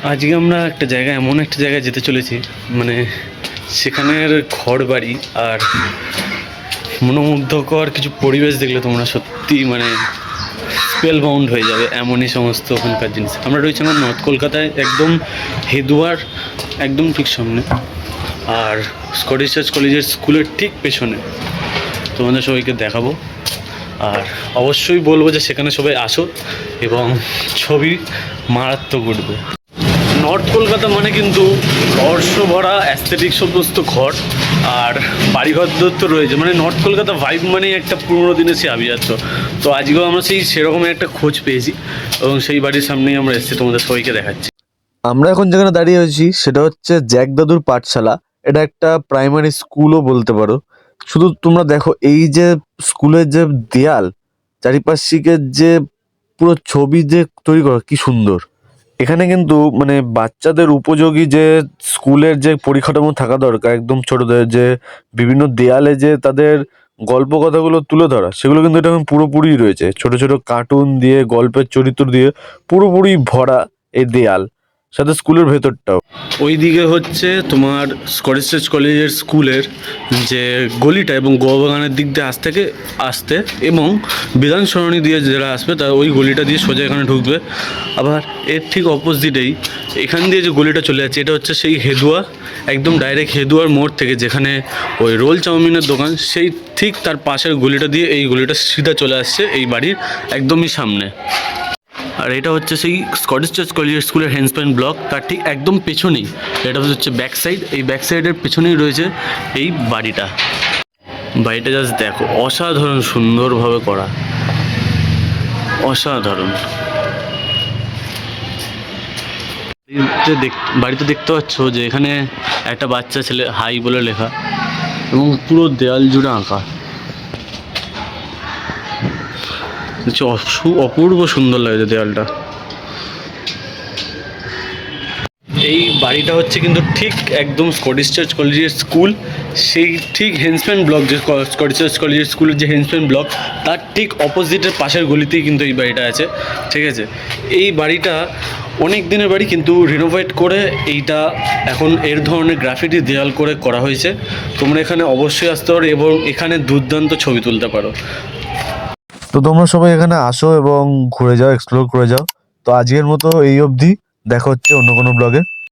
আজকে আমরা একটা জায়গায় এমন একটা জায়গায় যেতে চলেছি, মানে সেখানের ঘর বাড়ি আর মনোমুগ্ধকর কিছু পরিবেশ দেখলে তোমরা সত্যি মানে স্পেল বাউন্ড হয়ে যাবে। এমনই সমস্ত ওখানকার জিনিস। আমরা রয়েছি আমার নর্থ কলকাতায়, একদম হেদুয়ার একদম ঠিক সামনে, আর স্কটিশ চার্চ কলেজের স্কুলের ঠিক পেছনে। তোমাদের সবাইকে দেখাবো, আর অবশ্যই বলবো যে সেখানে সবাই আসো এবং ছবি মারাত্মক উঠবে। নর্থ কলকাতা মানে কিন্তু রহস্য ভরা অ্যাস্থেটিক সমস্ত ঘর আর বাড়িঘর তো রয়েছে। মানে নর্থ কলকাতা ভাইব মানেই একটা পুরোনো দিনের সে আভিজাত্য। তো আজকেও আমরা সেরকমের একটা খোঁজ পেয়েছি এবং সেই বাড়ির সামনেই আমরা এসেছি, তোমাদের সবাইকে দেখাচ্ছি। আমরা এখন যেখানে দাঁড়িয়ে আছি সেটা হচ্ছে জ্যাক দাদুর পাঠশালা। এটা একটা প্রাইমারি স্কুলও বলতে পারো। শুধু তোমরা দেখো এই যে স্কুলের যে দেয়াল, চারিপাশিকের যে পুরো ছবি যে তৈরি করা, কি সুন্দর। এখানে কিন্তু মানে বাচ্চাদের উপযোগী যে স্কুলের যে পরিকাঠামো থাকা দরকার, একদম ছোটদের যে বিভিন্ন দেয়ালে যে তাদের গল্প কথাগুলো তুলে ধরা, সেগুলো কিন্তু এটা এখন পুরোপুরি রয়েছে। ছোট ছোট কার্টুন দিয়ে, গল্পের চরিত্র দিয়ে পুরোপুরি ভরা এই দেয়াল, সাথে স্কুলের ভেতরটাও। ওই দিকে হচ্ছে তোমার স্কটিশ চার্চ কলেজের স্কুলের যে গলিটা, এবং গোয়াবাগানের দিক দিয়ে আসতে এবং বিধান সরণি দিয়ে যারা আসবে তারা ওই গলিটা দিয়ে সোজা এখানে ঢুকবে। আবার এর ঠিক অপোজিটেই এখান দিয়ে যে গলিটা চলে যাচ্ছে, এটা হচ্ছে সেই হেদুয়া, একদম ডাইরেক্ট হেদুয়ার মোড় থেকে যেখানে ওই রোল চাউমিনের দোকান, সেই ঠিক তার পাশের গলিটা দিয়ে এই গলিটা সিধা চলে আসছে এই বাড়ির একদমই সামনে। আর এটা হচ্ছে সেই স্কটিশ চার্চ কলেজ স্কুলের হ্যান্ডস্প্যান ব্লক, তার ঠিক একদম পেছনেই এটা হচ্ছে ব্যাক সাইড। এই ব্যাক সাইডের পেছনেই রয়েছে এই বাড়িটা। বাড়িটা জাস্ট দেখো, অসাধারণ সুন্দরভাবে করা, অসাধারণ। বাড়িতে দেখতে পাচ্ছ যে এখানে একটা বাচ্চা ছেলে হাই বলে লেখা, এবং পুরো দেয়াল জুড়ে আঁকা। অপূর্ব সুন্দর লাগছে দেয়ালটা। এই বাড়িটা হচ্ছে কিন্তু ঠিক একদম স্কটিশ চার্চ কলেজের স্কুল, সেই ঠিক হেন্সম্যান ব্লক, যে স্কটিশ চার্চ কলেজের স্কুলের যে হেন্সম্যান ব্লক, তার ঠিক অপোজিটের পাশের গলিতেই কিন্তু এই বাড়িটা আছে। ঠিক আছে, এই বাড়িটা অনেক দিনের বাড়ি, কিন্তু রিনোভেট করে এইটা এখন এর ধরনের গ্রাফিটি দেয়াল করে করা হয়েছে। তোমরা এখানে অবশ্যই আসতে পারো এবং এখানে দুর্দান্ত ছবি তুলতে পারো। তো তোমরা সবাই এখানে আসো এবং ঘুরে যাও, এক্সপ্লোর করে যাও। তো আজকের মতো এই অবধি, দেখা হচ্ছে অন্য কোনো ব্লগে।